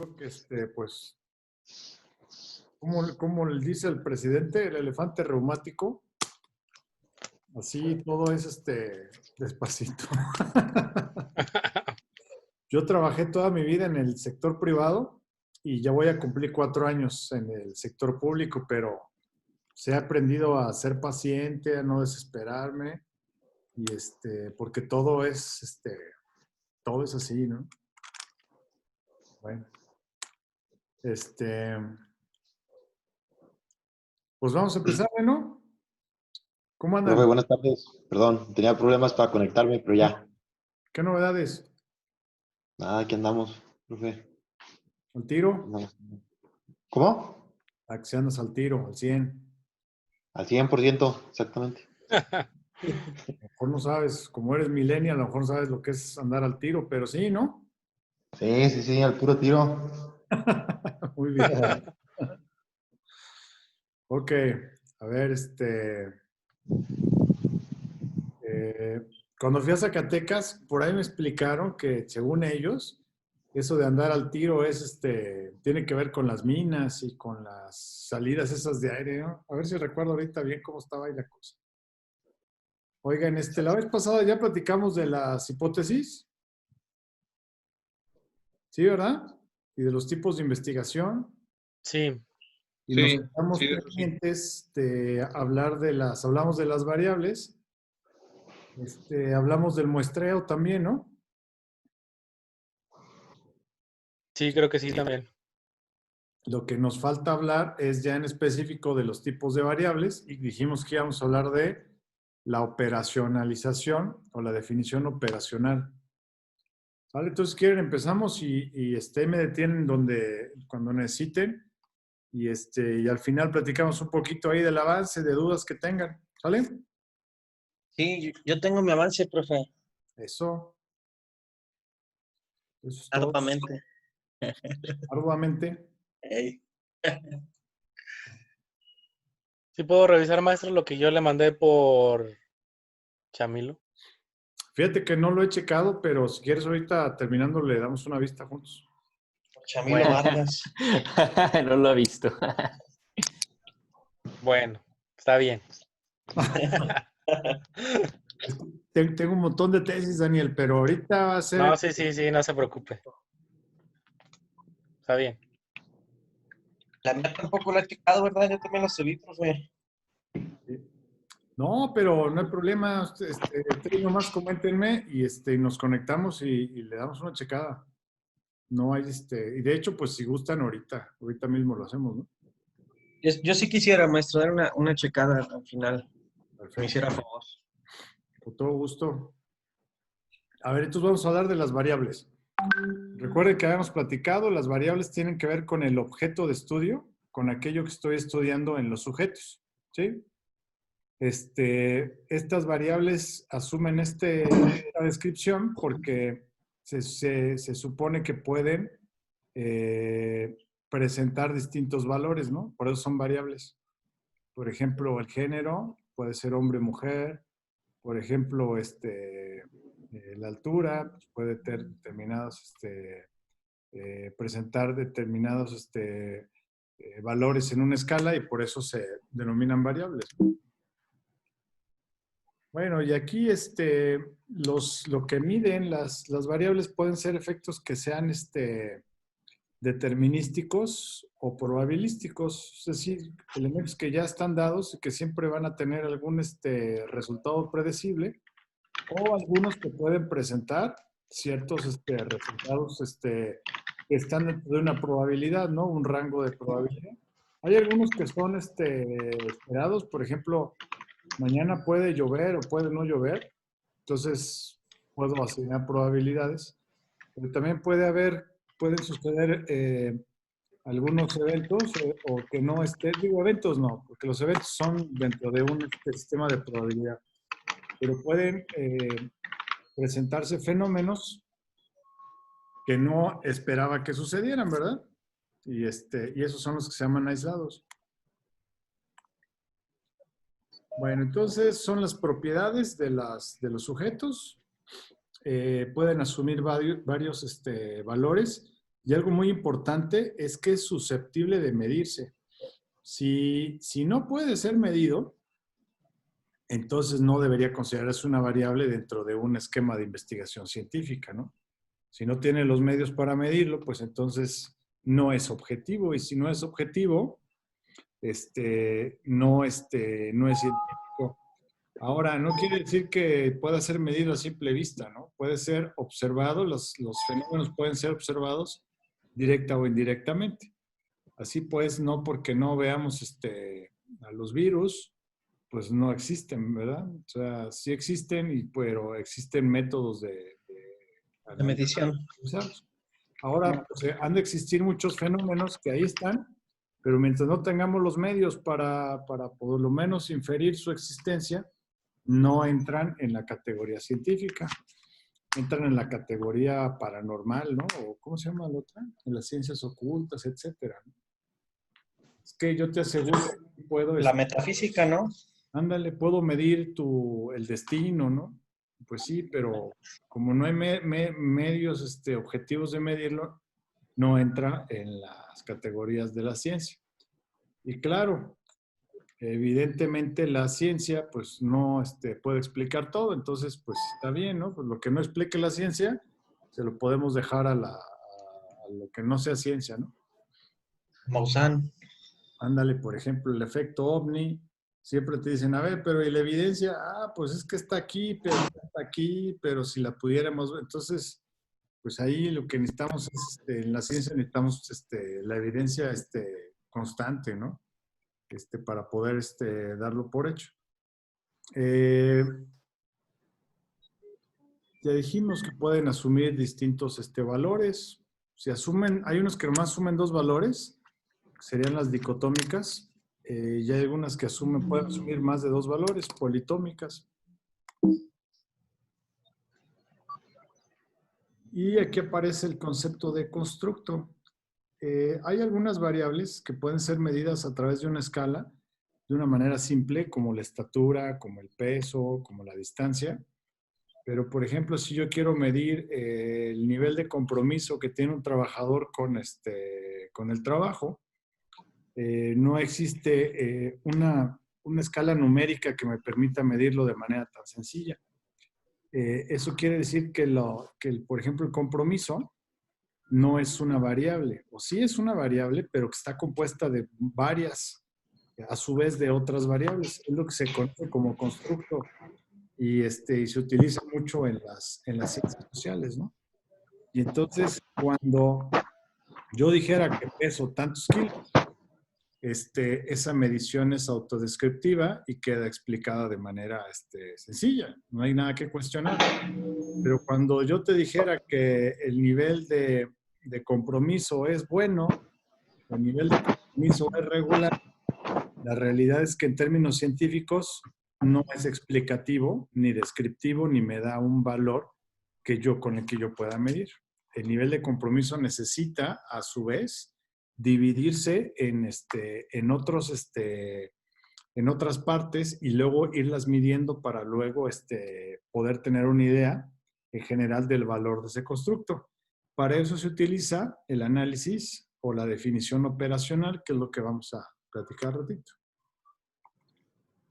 creo que pues, como le dice el presidente, el elefante reumático, así todo es despacito. Yo trabajé toda mi vida en el sector privado y ya voy a cumplir 4 años en el sector público, pero se ha aprendido a ser paciente, a no desesperarme, y porque todo es así, ¿no? Bueno, este, pues vamos a empezar, ¿no? ¿Cómo Profe, andan? buenas tardes. Perdón, tenía problemas para conectarme, pero ya. ¿Qué novedades? Nada, aquí andamos, profe. ¿Al tiro? Andamos. ¿Cómo? Acciones al tiro, al 100. Al 100%, exactamente. A lo mejor no sabes, como eres millennial, a lo mejor no sabes lo que es andar al tiro, pero sí, ¿no? Sí, sí, sí, al puro tiro. Muy bien. Ok, a ver, eh, cuando fui a Zacatecas, por ahí me explicaron que según ellos, eso de andar al tiro tiene que ver con las minas y con las salidas esas de aire, ¿no? A ver si recuerdo ahorita bien cómo estaba ahí la cosa. Oigan, la vez pasada ya platicamos de las hipótesis, ¿sí, verdad? Y de los tipos de investigación. Sí, Y nos Sí, quedamos sí, de eso sí. pendientes de hablamos de las variables, hablamos del muestreo también, ¿no? sí, creo que sí también. Lo que nos falta hablar es ya en específico de los tipos de variables y dijimos que íbamos a hablar de la operacionalización o la definición operacional. ¿Vale? Entonces, quieren, empezamos y me detienen cuando necesiten y al final platicamos un poquito ahí del avance, de dudas que tengan. ¿Sale? Sí, yo tengo mi avance, profe, Eso es todo. arduamente. Arduamente. Ey. Sí puedo revisar, maestro, lo que yo le mandé por Chamilo. Fíjate que no lo he checado, pero si quieres ahorita terminando le damos una vista juntos. Chamilo Vargas. No lo ha visto. Bueno, está bien. Tengo un montón de tesis, Daniel, pero ahorita va a ser... No, sí, no se preocupe. Está bien. La mía tampoco la he checado, ¿verdad? Yo también la subí, profe. No, pero no hay problema. Ustedes nomás coméntenme y nos conectamos y le damos una checada. No hay y de hecho, pues si gustan ahorita mismo lo hacemos, ¿no? Yo sí quisiera, maestro, dar una checada al final. Me Perfecto, hiciera favor. con todo gusto. A ver, entonces vamos a hablar de las variables. Recuerden que habíamos platicado, las variables tienen que ver con el objeto de estudio, con aquello que estoy estudiando en los sujetos, ¿sí? Estas variables asumen esta descripción porque se supone que pueden presentar distintos valores, ¿no? Por eso son variables. Por ejemplo, el género puede ser hombre o mujer. Por ejemplo, la altura pues, puede ter determinados, presentar determinados valores en una escala y por eso se denominan variables. Bueno, y aquí lo que miden las variables pueden ser efectos que sean determinísticos o probabilísticos, es decir, elementos que ya están dados y que siempre van a tener algún resultado predecible, o algunos que pueden presentar ciertos resultados que están dentro de una probabilidad, ¿no? Un rango de probabilidad. Hay algunos que son esperados, por ejemplo, mañana puede llover o puede no llover, entonces puedo asignar probabilidades, pero también pueden suceder algunos eventos o que no digo eventos no, porque los eventos son dentro de un sistema de probabilidad, pero pueden presentarse fenómenos que no esperaba que sucedieran, ¿verdad? Y esos son los que se llaman aislados. Bueno, entonces son las propiedades de los sujetos. Pueden asumir varios valores Y algo muy importante es que es susceptible de medirse. Si no puede ser medido, entonces no debería considerarse una variable dentro de un esquema de investigación científica, ¿no? Si no tiene los medios para medirlo, pues entonces no es objetivo. Y si no es objetivo, no es científico. Ahora, no quiere decir que pueda ser medido a simple vista, ¿no? Puede ser observado, los fenómenos pueden ser observados directa o indirectamente. Así pues, no porque no veamos a los virus, pues no existen, ¿verdad? O sea, sí existen, pero existen métodos de De medición. analizarlos. Ahora, pues, han de existir muchos fenómenos que ahí están, pero mientras no tengamos los medios para por lo menos inferir su existencia, no entran en la categoría científica, entran en la categoría paranormal, ¿no? O ¿cómo se llama la otra? En las ciencias ocultas, etcétera, ¿no? Es que yo te aseguro que puedo, La metafísica, ¿no? ándale, puedo medir el destino, ¿no? Pues sí, pero como no hay medios objetivos de medirlo, no entra en las categorías de la ciencia. Y claro, evidentemente la ciencia pues no puede explicar todo, entonces pues está bien, ¿no? Pues lo que no explique la ciencia se lo podemos dejar a lo que no sea ciencia, ¿no? Maussan. Ándale, por ejemplo, el efecto ovni, siempre te dicen, a ver, pero ¿y la evidencia? Ah, pues es que está aquí, pero no está aquí, pero si la pudiéramos ver, entonces, pues ahí lo que necesitamos es, en la ciencia necesitamos la evidencia constante, ¿no? Para poder darlo por hecho. Ya dijimos que pueden asumir distintos valores. Si asumen, hay unos que nomás asumen dos valores, que serían las dicotómicas, y hay algunas que pueden asumir más de dos valores, politómicas. Y aquí aparece el concepto de constructo. Hay algunas variables que pueden ser medidas a través de una escala de una manera simple, como la estatura, como el peso, como la distancia. Pero, por ejemplo, si yo quiero medir el nivel de compromiso que tiene un trabajador con el trabajo, no existe una escala numérica que me permita medirlo de manera tan sencilla. Eso quiere decir que, por ejemplo, el compromiso no es una variable, o sí es una variable, pero que está compuesta de varias, a su vez de otras variables. Es lo que se conoce como constructo y se utiliza mucho en las ciencias sociales, ¿no? Y entonces, cuando yo dijera que peso tantos kilos, esa medición es autodescriptiva y queda explicada de manera sencilla. No hay nada que cuestionar. Pero cuando yo te dijera que el nivel de compromiso es bueno, el nivel de compromiso es regular, la realidad es que en términos científicos no es explicativo, ni descriptivo, ni me da un valor con el que yo pueda medir. El nivel de compromiso necesita, a su vez, dividirse en otras partes y luego irlas midiendo para luego poder tener una idea en general del valor de ese constructo. Para eso se utiliza el análisis o la definición operacional, que es lo que vamos a platicar ratito.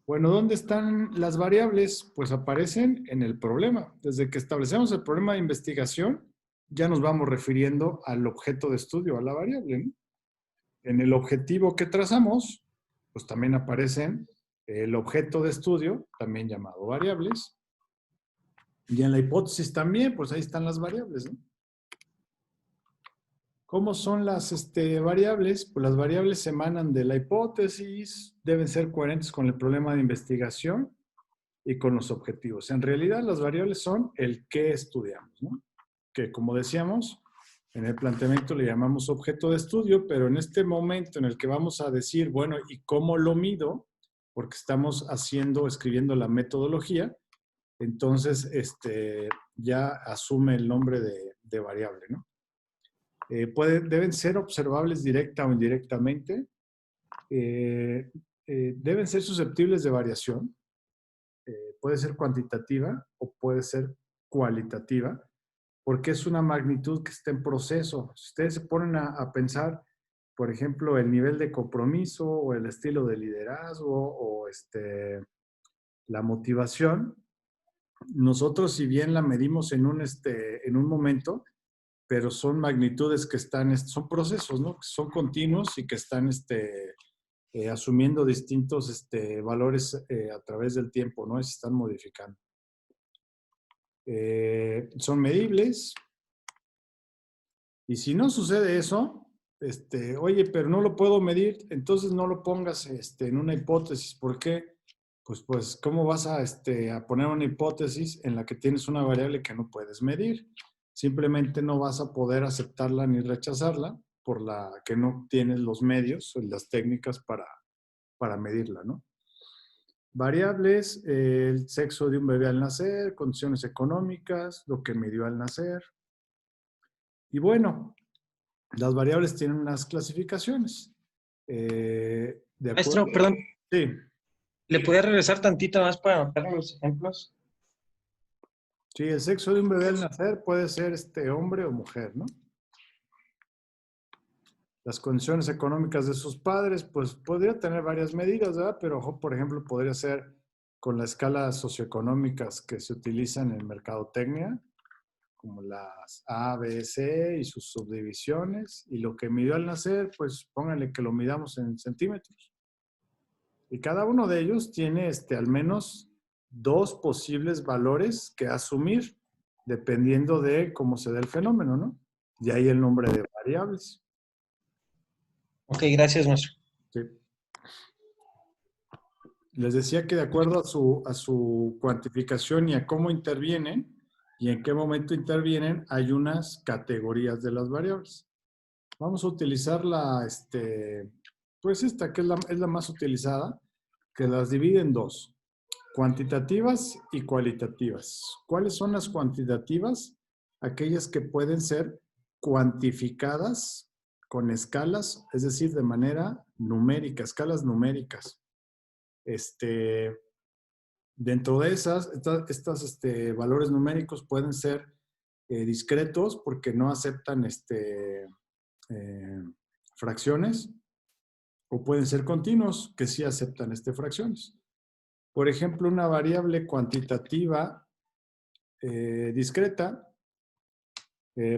Bueno, ¿dónde están las variables? Pues aparecen en el problema. Desde que establecemos el problema de investigación, ya nos vamos refiriendo al objeto de estudio, a la variable, ¿no? En el objetivo que trazamos, pues también aparecen el objeto de estudio, también llamado variables. Y en la hipótesis también, pues ahí están las variables, ¿no? ¿Cómo son las variables? Pues las variables emanan de la hipótesis, deben ser coherentes con el problema de investigación y con los objetivos. En realidad, las variables son el qué estudiamos, ¿no? Que, como decíamos, en el planteamiento le llamamos objeto de estudio, pero en este momento en el que vamos a decir, bueno, ¿y cómo lo mido? Porque estamos escribiendo la metodología, entonces ya asume el nombre de variable, ¿no? Deben ser observables directa o indirectamente, deben ser susceptibles de variación, puede ser cuantitativa o puede ser cualitativa, porque es una magnitud que está en proceso. Si ustedes se ponen a pensar, por ejemplo, el nivel de compromiso o el estilo de liderazgo o la motivación, nosotros si bien la medimos en un momento, pero son magnitudes que son procesos, ¿no? Que son continuos y que están asumiendo distintos valores a través del tiempo, ¿no? Y se están modificando. Son medibles. Y si no sucede eso, oye, pero no lo puedo medir, entonces no lo pongas en una hipótesis. ¿Por qué? Pues ¿cómo vas a poner una hipótesis en la que tienes una variable que no puedes medir? Simplemente no vas a poder aceptarla ni rechazarla por la que no tienes los medios o las técnicas para medirla, ¿no? Variables, el sexo de un bebé al nacer, condiciones económicas, lo que midió al nacer. Y bueno, las variables tienen unas clasificaciones. De Maestro, acuerdo. perdón, Sí. ¿le podría regresar tantito más para anotar los ejemplos? Sí, el sexo de un bebé al nacer puede ser hombre o mujer, ¿no? Las condiciones económicas de sus padres, pues podría tener varias medidas, ¿verdad? Pero, por ejemplo, podría ser con las escalas socioeconómicas que se utilizan en mercadotecnia, como las A, B, C y sus subdivisiones. Y lo que midió al nacer, pues pónganle que lo midamos en centímetros. Y cada uno de ellos tiene al menos 2 posibles valores que asumir, dependiendo de cómo se dé el fenómeno, ¿no? Y ahí el nombre de variables. Ok, gracias, maestro. Sí. Les decía que de acuerdo a su cuantificación y a cómo intervienen y en qué momento intervienen, hay unas categorías de las variables. Vamos a utilizar pues esta que es la más utilizada, que las divide en 2, cuantitativas y cualitativas. ¿Cuáles son las cuantitativas? Aquellas que pueden ser cuantificadas con escalas, es decir, de manera numérica, escalas numéricas. Dentro de estos valores numéricos pueden ser discretos porque no aceptan fracciones, o pueden ser continuos que sí aceptan fracciones. Por ejemplo, una variable cuantitativa discreta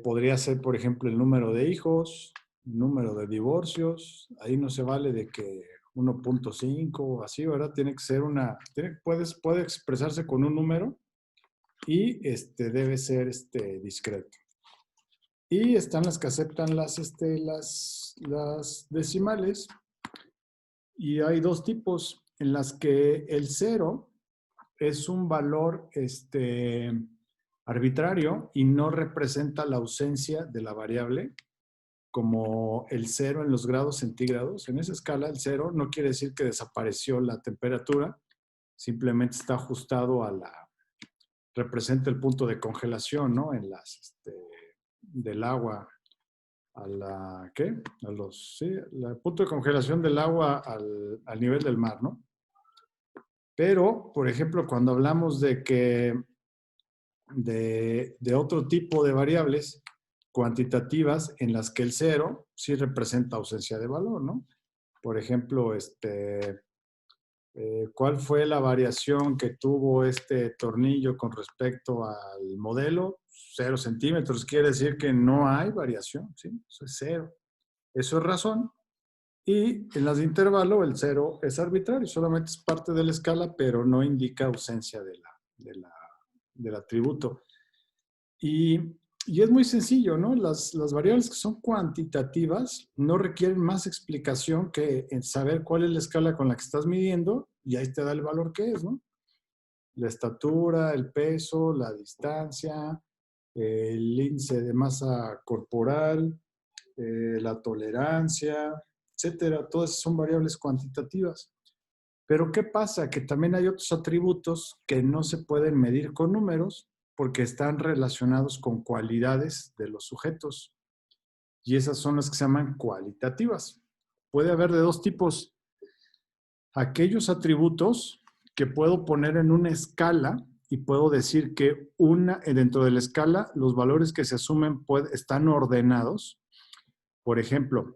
podría ser, por ejemplo, el número de hijos, número de divorcios. Ahí no se vale de que 1.5 así, ¿verdad? Tiene que ser puede expresarse con un número y debe ser discreto. Y están las que aceptan las decimales. Y hay 2 tipos en las que el 0 es un valor arbitrario y no representa la ausencia de la variable, como el 0 en los grados centígrados. En esa escala, el 0 no quiere decir que desapareció la temperatura, simplemente está ajustado representa el punto de congelación, ¿no? Del agua el punto de congelación del agua al nivel del mar, ¿no? Pero, por ejemplo, cuando hablamos de otro tipo de variables cuantitativas en las que el 0 sí representa ausencia de valor, ¿no? Por ejemplo, ¿cuál fue la variación que tuvo este tornillo con respecto al modelo? 0 centímetros, quiere decir que no hay variación, ¿sí? Eso es 0. Eso es razón. Y en las de intervalo, el 0 es arbitrario, solamente es parte de la escala, pero no indica ausencia del atributo. Y es muy sencillo, ¿no? Las variables que son cuantitativas no requieren más explicación que en saber cuál es la escala con la que estás midiendo y ahí te da el valor que es, ¿no? La estatura, el peso, la distancia, el índice de masa corporal, la tolerancia, etcétera. Todas son variables cuantitativas. Pero ¿qué pasa? Que también hay otros atributos que no se pueden medir con números porque están relacionados con cualidades de los sujetos. Y esas son las que se llaman cualitativas. Puede haber de 2 tipos. Aquellos atributos que puedo poner en una escala y puedo decir que dentro de la escala los valores que se asumen están ordenados. Por ejemplo,